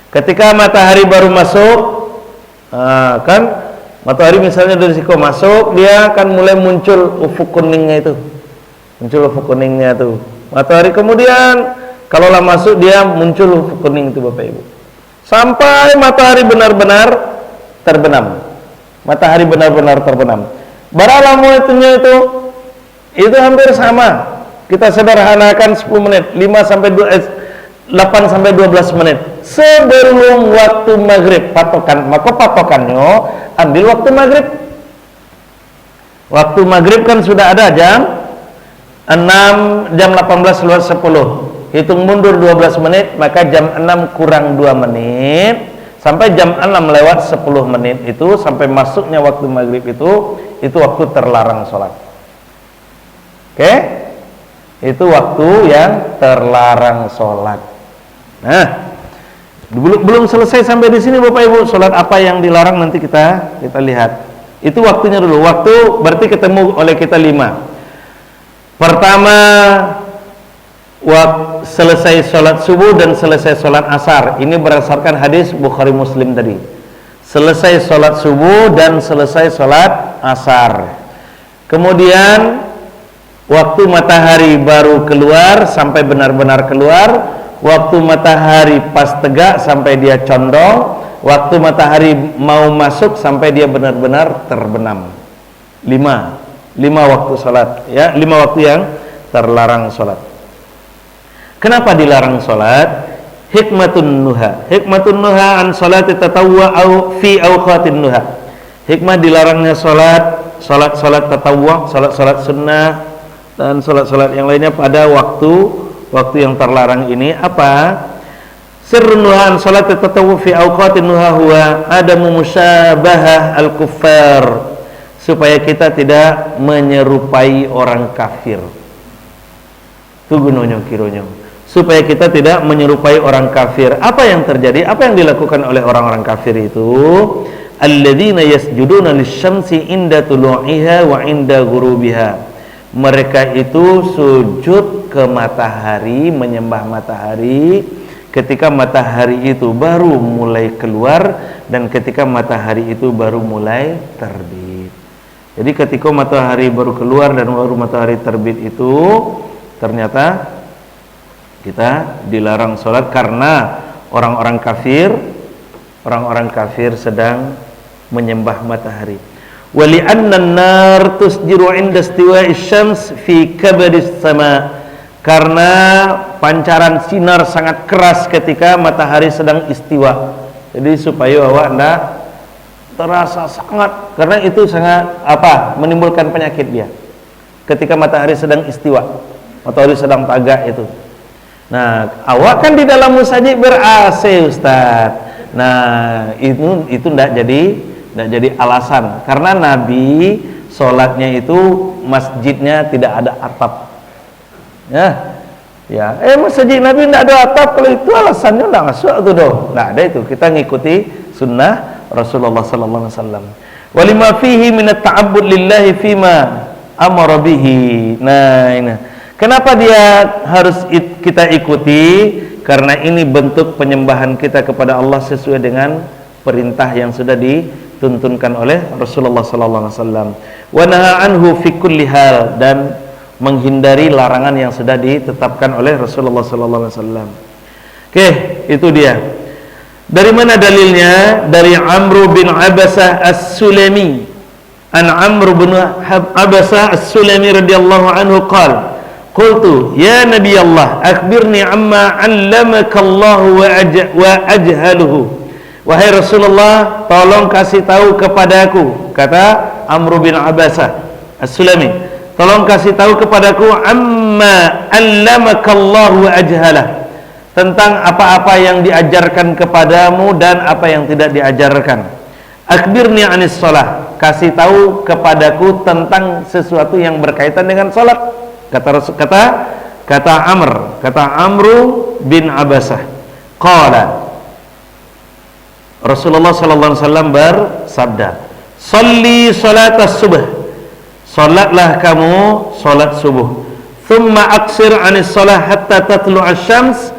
Ketika matahari baru masuk, kan matahari misalnya dari siku masuk, dia akan mulai muncul ufuk kuningnya itu. Muncul ufuk kuningnya itu. Matahari kemudian kalaulah masuk dia muncul ufuk kuning itu Bapak Ibu. Sampai matahari benar-benar terbenam. Matahari benar-benar terbenam. Berapa mulainya itu hampir sama. Kita sederhanakan 10 menit, 8 sampai 12 menit sebelum waktu maghrib patokan. Maka patokannya ambil waktu maghrib. Waktu maghrib kan sudah ada jam 18 lewat 10. Hitung mundur 12 menit, maka jam 6 kurang 2 menit sampai jam 6 lewat 10 menit itu sampai masuknya waktu maghrib itu waktu terlarang sholat. Oke? Itu waktu yang terlarang sholat. Nah, belum selesai sampai di sini Bapak Ibu. Sholat apa yang dilarang nanti kita lihat. Itu waktunya dulu. Waktu berarti ketemu oleh kita 5. Pertama, selesai sholat subuh dan selesai sholat asar. Ini berdasarkan hadis Bukhari Muslim tadi. Selesai sholat subuh dan selesai sholat asar. Kemudian waktu matahari baru keluar sampai benar-benar keluar. Waktu matahari pas tegak sampai dia condong. Waktu matahari mau masuk sampai dia benar-benar terbenam. 5 waktu sholat, ya, 5 waktu yang terlarang sholat. Kenapa dilarang sholat? Hikmatun nuha. Hikmatun nuha an sholati tatawwa au fi awqatin nuha. Hikmah dilarangnya sholat tatawwa, sholat sunnah dan sholat yang lainnya pada waktu yang terlarang ini apa? Sirrun nuha an sholati tatawwu fi awqatin nuha huwa adamu musyabahah al-kuffar, supaya kita tidak menyerupai orang kafir. Itu gunanya kironya, supaya kita tidak menyerupai orang kafir. Apa yang terjadi? Apa yang dilakukan oleh orang-orang kafir itu? Alladzina yasjuduna lisyamsi inda tulu'iha wa inda ghurubiha. Mereka itu sujud ke matahari, menyembah matahari ketika matahari itu baru mulai keluar dan ketika matahari itu baru mulai terbit. Jadi ketika matahari baru keluar dan baru matahari terbit itu ternyata kita dilarang sholat karena orang-orang kafir sedang menyembah matahari. Wali annan nar tusjiru inda istiwa'i syams fi kabadis sama, karena pancaran sinar sangat keras ketika matahari sedang istiwa. Jadi supaya awak enggak terasa sangat, karena itu sangat menimbulkan penyakit dia ketika matahari sedang istiwa, matahari sedang tagak itu. Nah, awak kan di dalam musajid ber-AC Ustaz. Nah, itu enggak jadi alasan, karena Nabi sholatnya itu masjidnya tidak ada atap. Masjid Nabi tidak ada atap, kalau itu alasannya enggak masuk itu dong. Enggak ada itu. Kita ngikuti sunnah Rasulullah sallallahu alaihi wasallam. Walima fihi min at-ta'abbud lillahi fima amara bihi. Nah, ini. Kenapa dia harus kita ikuti? Karena ini bentuk penyembahan kita kepada Allah sesuai dengan perintah yang sudah dituntunkan oleh Rasulullah sallallahu alaihi wasallam. Wa naha anhu fi kulli hal, dan menghindari larangan yang sudah ditetapkan oleh Rasulullah sallallahu alaihi wasallam. Oke, itu dia. Dari mana dalilnya? Dari Amr bin Abasah As-Sulami. An Amr bin Abasah As-Sulami radhiyallahu anhu qala, qultu ya Nabi Allah, akhbirni amma 'allamaka Allah wa ajhaluhu. Wahai Rasulullah, tolong kasih tahu kepadaku, kata Amr bin Abasah As-Sulami, tolong kasih tahu kepadaku amma 'allamaka Allah wa ajhalah, tentang apa-apa yang diajarkan kepadamu dan apa yang tidak diajarkan. Akhbirni anis shalah, kasih tahu kepadaku tentang sesuatu yang berkaitan dengan salat. Kata Amr bin Abasah, qala, Rasulullah sallallahu alaihi wasallam bersabda, "Shalli salatas subuh." Salatlah kamu salat subuh. "Tsumma aqsir 'anis shalah hatta tatlu'asy syams."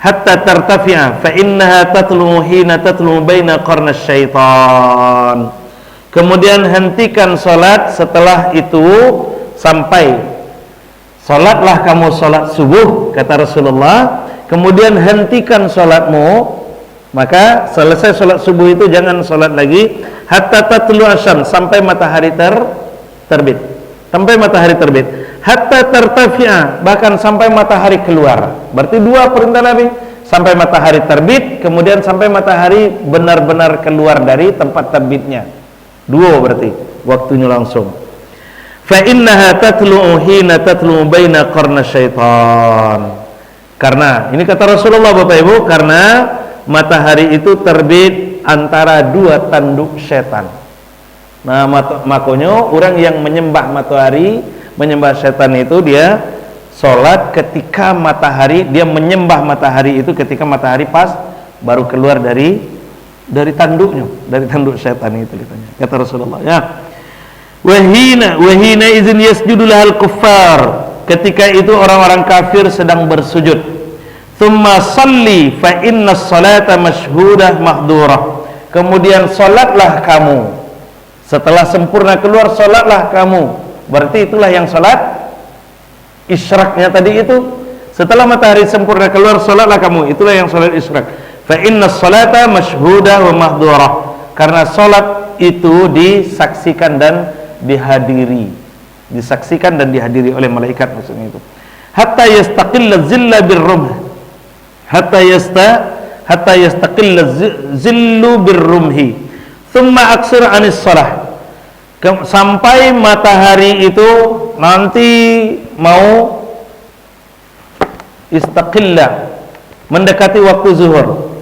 hatta tartafi'a fa innaha tatlu hina tatlu baina qarna syaitan. Kemudian hentikan salat setelah itu sampai salatlah kamu salat subuh kata Rasulullah, kemudian hentikan salatmu, maka selesai salat subuh itu jangan salat lagi hatta tatlu asyam, sampai matahari terbit. Sampai matahari terbit. Hatta tartafi'a, bahkan sampai matahari keluar. Berarti dua perintah Nabi, sampai matahari terbit, kemudian sampai matahari benar-benar keluar dari tempat terbitnya. Dua berarti waktunya langsung. Fa innaha tatlu'u hina tatlu'u baina qarna syaitan. Karena ini kata Rasulullah Bapak Ibu, karena matahari itu terbit antara dua tanduk setan. Nah, makanya orang yang menyembah matahari, menyembah setan itu dia sholat ketika matahari, dia menyembah matahari itu ketika matahari pas baru keluar dari tanduknya, dari tanduk setan itu katanya. Kata Rasulullah, ya. Wahina izin yasjudu lahal kuffar. Ketika itu orang-orang kafir sedang bersujud. Tsumma salli fa inna salata mashhudah mahdurah. Kemudian salatlah kamu. Setelah sempurna keluar, salatlah kamu. Berarti itulah yang salat isyraqnya tadi itu. Setelah matahari sempurna keluar, salatlah kamu. Itulah yang salat isyraq. Fa inna salata mashhudah wa mahdurah. Karena salat itu disaksikan dan dihadiri. Disaksikan dan dihadiri oleh malaikat, maksudnya itu. Hatta yastaqilla zilla birrumh. Hatta yastaqilla zillu birrumhi. Thumma aksir anis salah. Sampai matahari itu nanti mau istaqilla, mendekati waktu zuhur.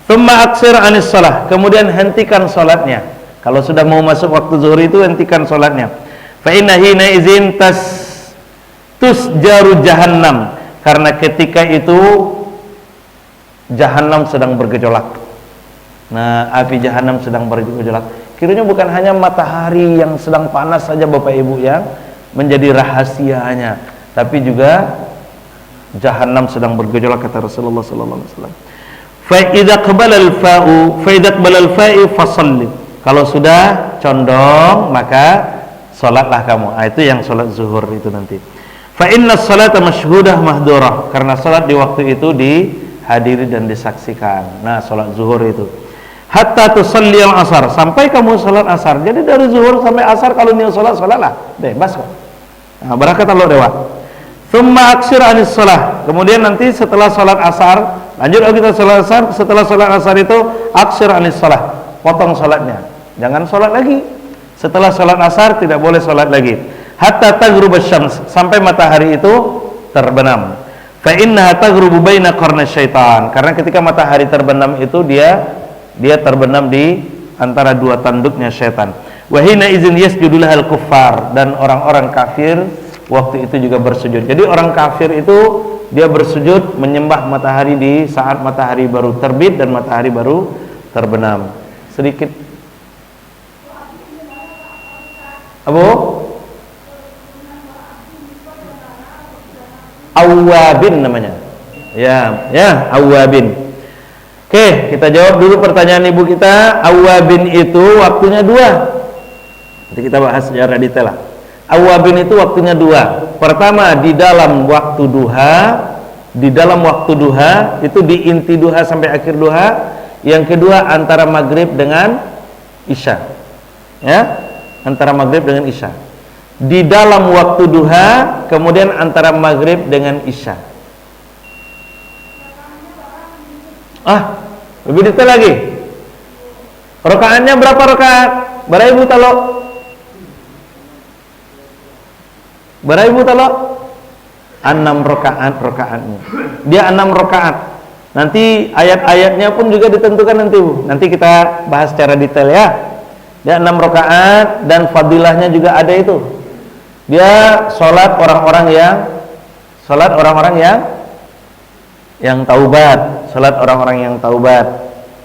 Thumma aksir anis salah. Kemudian hentikan salatnya. Kalau sudah mau masuk waktu zuhur itu hentikan salatnya. Fa inna hina izin tusjaru jahannam. Karena ketika itu Jahannam sedang bergejolak. Nah, api Jahannam sedang bergejolak. Kiranya bukan hanya matahari yang sedang panas saja Bapak Ibu yang menjadi rahasianya, tapi juga Jahannam sedang bergejolak, kata Rasulullah sallallahu alaihi wasallam. Fa idza qabala al-fa'u fasalli. Kalau sudah condong maka salatlah kamu. Itu yang salat zuhur itu nanti. Fa inna salata mashhudah mahdurah. Karena salat di waktu itu dihadiri dan disaksikan. Nah, salat zuhur itu. Hatta tusalli al-asar, sampai kamu salat asar. Jadi dari zuhur sampai asar kalau niat salatlah, bebas kok. Nah, barakat Allah dewa. Tsumma aksir anis shalah. Kemudian nanti setelah salat asar, lanjut kita salat asar, setelah salat asar itu aksir anis shalah. Potong salatnya. Jangan salat lagi. Setelah salat asar tidak boleh salat lagi. Hatta taghrub asy-syams, sampai matahari itu terbenam. Fa innaha taghrubu baina qarna syaitan. Karena ketika matahari terbenam itu dia terbenam di antara dua tanduknya syaitan. Wa hina idzin yasjudu lahal kuffar, dan orang-orang kafir waktu itu juga bersujud. Jadi orang kafir itu dia bersujud menyembah matahari di saat matahari baru terbit dan matahari baru terbenam. Sedikit Abu Awwabin namanya. Ya, Awwabin. Oke, kita jawab dulu pertanyaan ibu kita. Awwabin itu waktunya dua. Nanti kita bahas secara detail lah. Awwabin itu waktunya dua. Pertama di dalam waktu duha. Di dalam waktu duha itu di inti duha sampai akhir duha. Yang kedua antara maghrib dengan isya. Ya, antara maghrib dengan isya. Di dalam waktu duha, kemudian antara maghrib dengan isya. Lebih detail lagi. Rakaatnya berapa rakaat? Berapa talo? Berapa talo? 6 rakaatnya. Dia 6 rakaat. Nanti ayat-ayatnya pun juga ditentukan nanti, Bu. Nanti kita bahas secara detail ya. Dia 6 rakaat dan fadilahnya juga ada itu. Dia sholat orang-orang yang taubat, salat orang-orang yang taubat.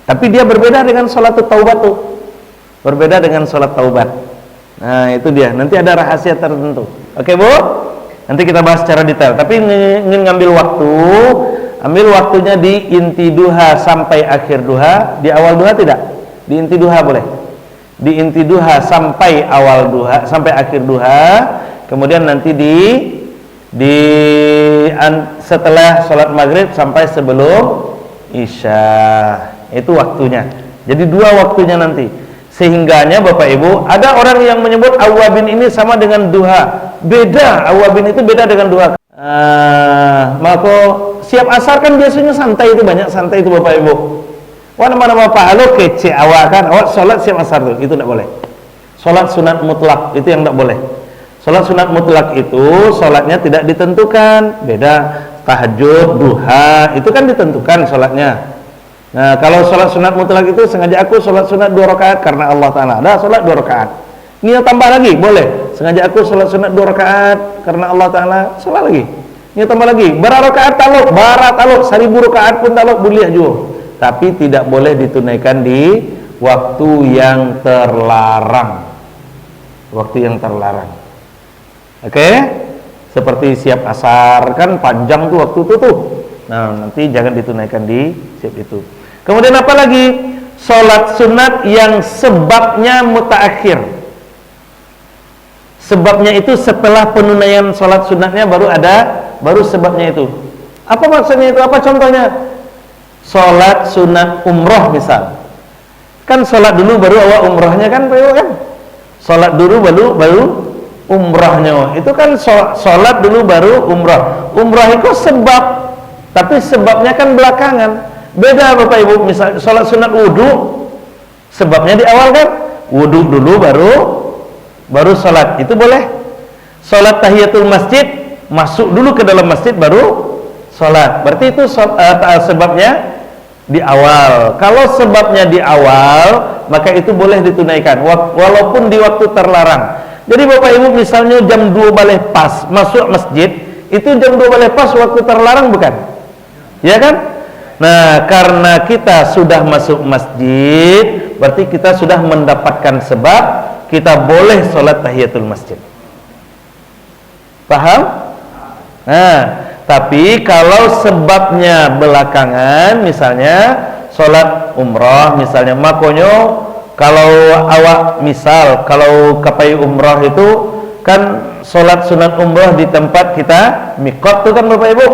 Tapi dia berbeda dengan salat taubat tuh. Berbeda dengan salat taubat. Nah, itu dia. Nanti ada rahasia tertentu. Oke, Bu? Nanti kita bahas secara detail. Tapi ingin ngambil waktu, ambil waktunya di inti duha sampai akhir duha, di awal duha tidak, di inti duha boleh, di inti duha sampai awal duha, sampai akhir duha, kemudian nanti setelah sholat maghrib sampai sebelum isya, itu waktunya. Jadi dua waktunya nanti. Sehingganya Bapak Ibu, ada orang yang menyebut awabin ini sama dengan duha. Beda, awabin itu beda dengan duha. Maka siap asar kan biasanya santai, itu banyak santai itu Bapak Ibu. Wah, nama-nama pahala kece awak kan, awak sholat siap asar tuh, itu tidak boleh. Sholat sunat mutlak itu yang tidak boleh. Sholat sunat mutlak itu sholatnya tidak ditentukan. Beda tahajud, duha, itu kan ditentukan sholatnya. Nah, kalau sholat sunat mutlak itu sengaja aku sholat sunat 2 rakaat karena Allah Ta'ala, ada sholat 2 rakaat. Niat tambah lagi, boleh. Sengaja aku sholat sunat 2 rakaat karena Allah Ta'ala, sholat lagi. Niat tambah lagi, bara rakaat taluk, bara taluk, 1000 rakaat pun taluk, boleh juga. Tapi tidak boleh ditunaikan di waktu yang terlarang. Waktu yang terlarang. Oke? Seperti siap asar, kan panjang tuh waktu itu tuh. Nah, nanti jangan ditunaikan di siap itu. Kemudian apa lagi? Sholat sunat yang sebabnya mutaakhir. Sebabnya itu setelah penunaian sholat sunatnya baru sebabnya itu. Apa maksudnya itu? Apa contohnya? Sholat sunat umroh misal. Kan sholat dulu baru awak umrohnya kan, Pak Ibu kan? Sholat dulu baru umrohnya. Itu kan sholat dulu baru umroh. Umroh itu sebab, tapi sebabnya kan belakangan. Beda Bapak Ibu, misal sholat sunat wudhu, sebabnya di awal kan, wudhu dulu baru sholat, itu boleh. Sholat tahiyatul masjid, masuk dulu ke dalam masjid baru sholat, berarti itu sebabnya di awal. Kalau sebabnya di awal, maka itu boleh ditunaikan walaupun di waktu terlarang. Jadi Bapak Ibu misalnya jam 2 balik pas masuk masjid, itu jam 2 balik pas waktu terlarang bukan? Ya kan? Nah, karena kita sudah masuk masjid, berarti kita sudah mendapatkan sebab, kita boleh sholat tahiyatul masjid. Paham? Nah, tapi kalau sebabnya belakangan, misalnya sholat umrah misalnya, makanya kalau awak misal, kalau kapai umrah itu kan sholat sunat umrah di tempat kita mikot itu kan Bapak Ibu.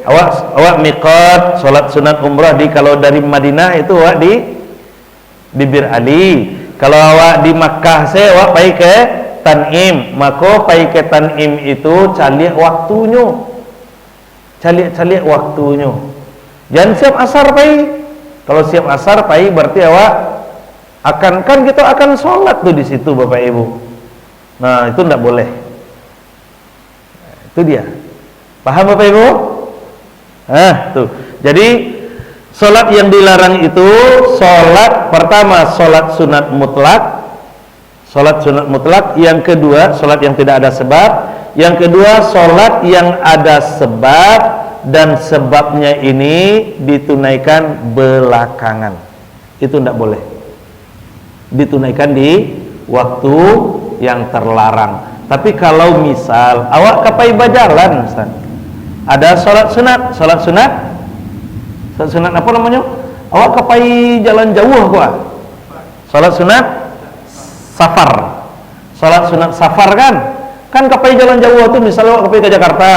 Awak miqat sholat sunat umrah kalau dari Madinah itu awak di Bibir Ali. Kalau awak di Makkah awak pergi ke Tan'im, maka pergi ke Tan'im itu calik waktunya. Calik waktunya. Jangan siap asar pergi. Kalau siap asar pergi berarti awak kan kita akan sholat tuh di situ Bapak Ibu. Nah, itu tidak boleh. Itu dia. Paham Bapak Ibu? Tuh. Jadi sholat yang dilarang itu sholat pertama sholat sunat mutlak, sholat sunat mutlak. Yang kedua sholat yang tidak ada sebab. Yang kedua sholat yang ada sebab dan sebabnya ini ditunaikan belakangan. Itu tidak boleh. Ditunaikan di waktu yang terlarang. Tapi kalau misal awak kapai bajalan Ustaz, ada sholat sunat apa namanya? Awak kapai jalan jauh kok. Sholat sunat safar. Sholat sunat safar kan kapai jalan jauh tuh, misalnya awak kapai ke Jakarta,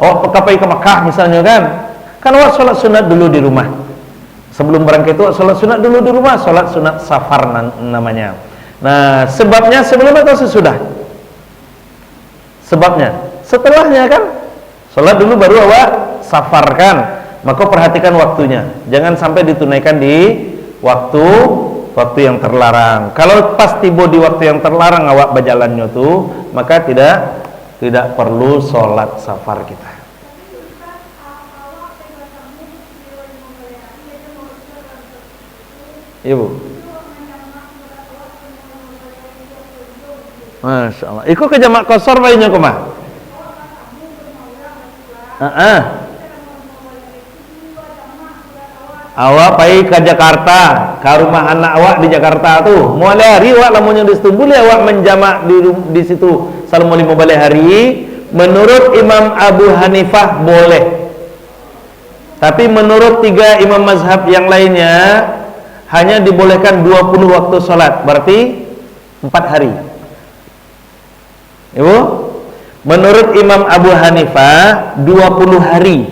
awak kapai ke Makkah misalnya kan awak sholat sunat dulu di rumah. Sebelum berangkat itu sholat sunat dulu di rumah, sholat sunat safar namanya. Nah, sebabnya sebelum atau sesudah? Sebabnya setelahnya kan. Sholat dulu baru awak safarkan, maka perhatikan waktunya. Jangan sampai ditunaikan di waktu yang terlarang. Kalau pas tiba di waktu yang terlarang awak berjalannya tuh, maka tidak perlu sholat safar kita. Ibu, Masya Allah. Ikut ke jamak kosor bayinya kumah. Awak pergi ke Jakarta, ke rumah anak awak di Jakarta tuh. Mulai hari awak lamunnya di situ, boleh awak menjamak di situ selama 5 hari. Menurut Imam Abu Hanifah boleh. Tapi menurut 3 imam mazhab yang lainnya hanya dibolehkan 20 waktu sholat, berarti 4 hari. Ibu, menurut Imam Abu Hanifah 20 hari.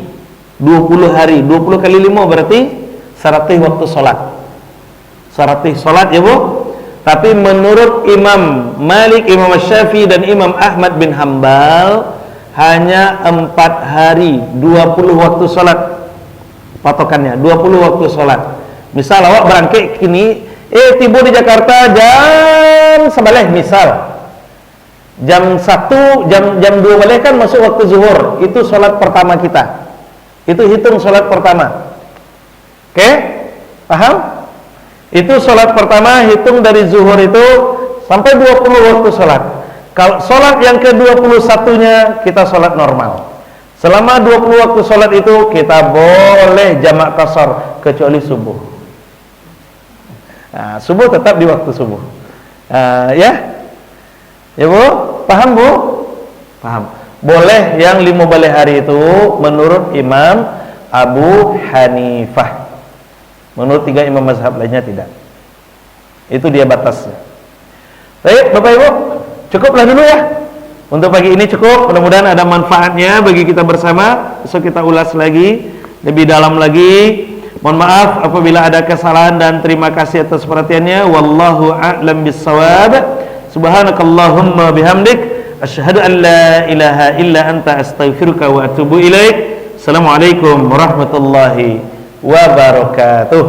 20 hari, 20 kali 5 berarti 100 waktu sholat. 100 sholat ya Bu. Tapi menurut Imam Malik, Imam Syafi'i dan Imam Ahmad bin Hambal hanya 4 hari 20 waktu sholat. Patokannya 20 waktu sholat. Misal awak berangkat kini tiba di Jakarta jam 11 misal. Jam 1, jam 2 balik kan masuk waktu zuhur. Itu sholat pertama kita. Itu hitung sholat pertama. Oke? Paham? Itu sholat pertama, hitung dari zuhur itu sampai 20 waktu sholat. Kalau sholat yang ke-21-nya kita sholat normal. Selama 20 waktu sholat itu kita boleh jamak qasar kecuali subuh. Nah, subuh tetap di waktu subuh. Ya Bu, paham Bu? Paham. Boleh yang 5 balik hari itu menurut Imam Abu Hanifah. Menurut 3 imam mazhab lainnya tidak. Itu dia batasnya. Baik Bapak Ibu, cukuplah dulu ya. Untuk pagi ini cukup, mudah-mudahan ada manfaatnya bagi kita bersama. Besok kita ulas lagi, lebih dalam lagi. Mohon maaf apabila ada kesalahan dan terima kasih atas perhatiannya. Wallahu a'lam bissawab. Subhanakallahumma bihamdik, asyhadu an la ilaha illa anta astaghfiruka wa atubu ilaik. Assalamualaikum warahmatullahi wabarakatuh.